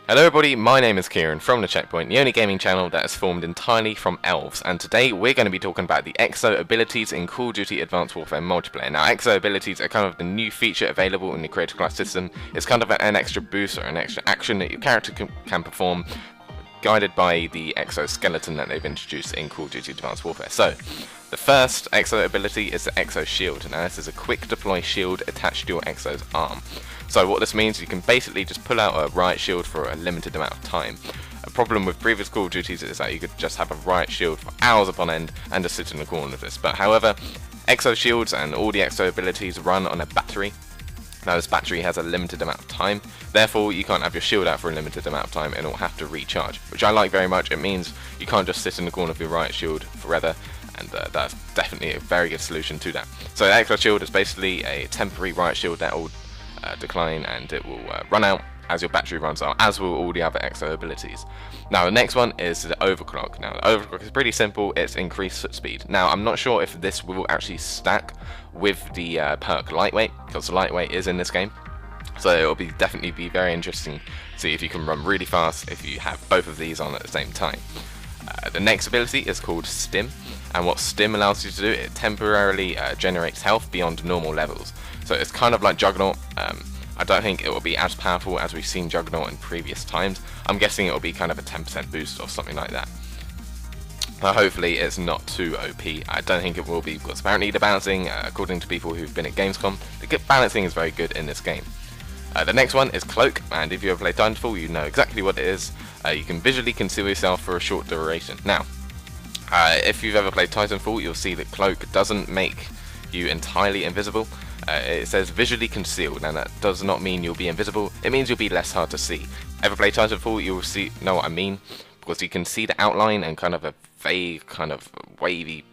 Hello everybody, my name is Kieran from The Checkpoint, the only gaming channel that is formed entirely from elves, and today we're going to be talking about the Exo Abilities in Call of Duty Advanced Warfare multiplayer. Now, Exo Abilities are kind of the new feature available in the creator class system. It's kind of an extra boost or an extra action that your character can perform, guided by the exoskeleton that they've introduced in Call of Duty Advanced Warfare. So, the first Exo ability is the Exo Shield. Now, this is a quick deploy shield attached to your Exo's arm. So what this means, you can basically just pull out a riot shield for a limited amount of time. A problem with previous Call of Duties is that you could just have a riot shield for hours upon end and just sit in the corner of this. But however, Exo Shields and all the Exo abilities run on a battery. Now, this battery has a limited amount of time, therefore you can't have your shield out for a limited amount of time and it will have to recharge, which I like very much. It means you can't just sit in the corner of your riot shield forever, and that's definitely a very good solution to that. So the Exo Shield is basically a temporary riot shield that will decline and it will run out as your battery runs out, as will all the other Exo abilities. Now, the next one is the Overclock. Now, the Overclock is pretty simple. It's increased foot speed. Now, I'm not sure if this will actually stack with the perk Lightweight, because Lightweight is in this game. So it will definitely be very interesting to see if you can run really fast if you have both of these on at the same time. The next ability is called Stim, and what Stim allows you to do, it temporarily generates health beyond normal levels. So it's kind of like Juggernaut. I don't think it will be as powerful as we've seen Juggernaut in previous times. I'm guessing it will be kind of a 10% boost or something like that. Hopefully it's not too OP. I don't think it will be, because apparently the balancing, according to people who've been at Gamescom, the balancing is very good in this game. The next one is Cloak, and if you ever played Titanfall, you know exactly what it is. You can visually conceal yourself for a short duration. Now, if you've ever played Titanfall, you'll see that Cloak doesn't make you entirely invisible. It says visually concealed, and that does not mean you'll be invisible. It means you'll be less hard to see. Ever play Titanfall, you'll know what I mean, because you can see the outline and kind of a vague, kind of wavy.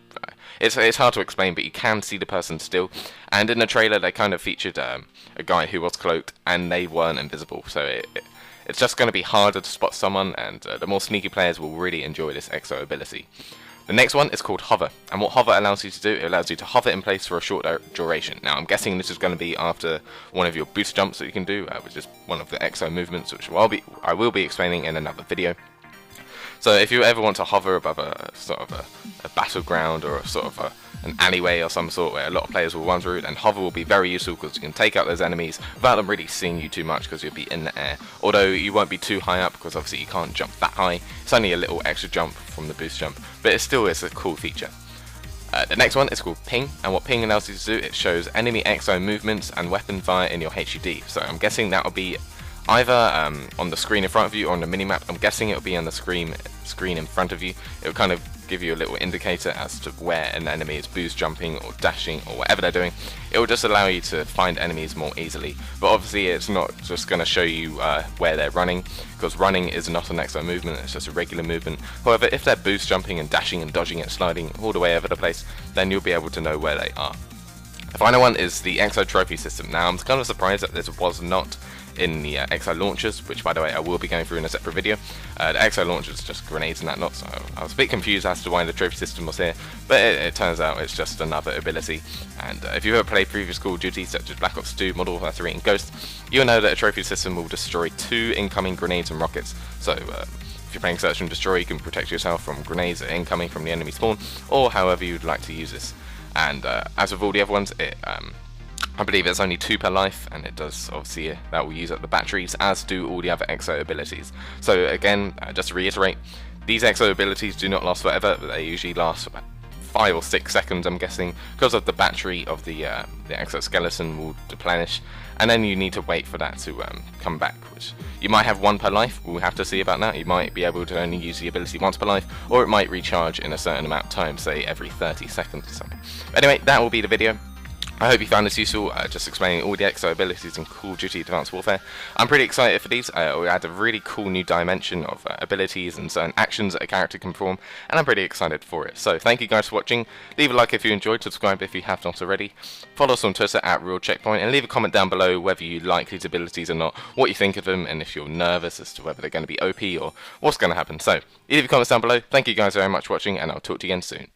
It's hard to explain, but you can see the person still. And in the trailer, they kind of featured a guy who was cloaked, and they weren't invisible. So it's just going to be harder to spot someone, and the more sneaky players will really enjoy this Exo ability. The next one is called Hover, and what Hover allows you to do, it allows you to hover in place for a short duration. Now, I'm guessing this is going to be after one of your boost jumps that you can do, which is one of the Exo movements, which I will be explaining in another video. So if you ever want to hover above a sort of a battleground or a sort of an alleyway or some sort where a lot of players will run through, then hover will be very useful, because you can take out those enemies without them really seeing you too much, because you'll be in the air. Although you won't be too high up, because obviously you can't jump that high. It's only a little extra jump from the boost jump, but it still is a cool feature. The next one is called Ping, and what Ping allows you to do, it shows enemy Exo movements and weapon fire in your HUD. So I'm guessing that will be either on the screen in front of you or on the minimap. I'm guessing it will be on the screen in front of you. It will kind of give you a little indicator as to where an enemy is boost jumping or dashing or whatever they're doing. It will just allow you to find enemies more easily, but obviously it's not just going to show you where they're running, because running is not an Exo movement, it's just a regular movement. However, if they're boost jumping and dashing and dodging and sliding all the way over the place, then you'll be able to know where they are. The final one is the Exo Trophy system. Now, I'm kind of surprised that this was not in the Exo launchers, which by the way I will be going through in a separate video. The Exo launchers is just grenades and that not, so I was a bit confused as to why the trophy system was here, but it turns out it's just another ability. And if you've ever played previous Call of Duty such as Black Ops 2, Modern Warfare 3 and Ghost, you'll know that a trophy system will destroy 2 incoming grenades and rockets. So if you're playing Search and Destroy, you can protect yourself from grenades that are incoming from the enemy spawn, or however you'd like to use this. And as with all the other ones, I believe it's only 2 per life, and it does obviously that will use up the batteries, as do all the other Exo abilities. So again, just to reiterate, these Exo abilities do not last forever, but they usually last about 5 or 6 seconds, I'm guessing, because of the battery of the exoskeleton will deplenish, and then you need to wait for that to come back, which you might have 1 per life. We'll have to see about that. You might be able to only use the ability once per life, or it might recharge in a certain amount of time, say every 30 seconds or something. But anyway, that will be the video. I hope you found this useful, just explaining all the Exo abilities in Call of Duty Advanced Warfare. I'm pretty excited for these. We add a really cool new dimension of abilities and certain actions that a character can perform, and I'm pretty excited for it. So thank you guys for watching. Leave a like if you enjoyed, subscribe if you have not already. Follow us on Twitter at @RealCheckpoint, and leave a comment down below whether you like these abilities or not, what you think of them, and if you're nervous as to whether they're going to be OP or what's going to happen. So leave your comments down below. Thank you guys very much for watching, and I'll talk to you again soon.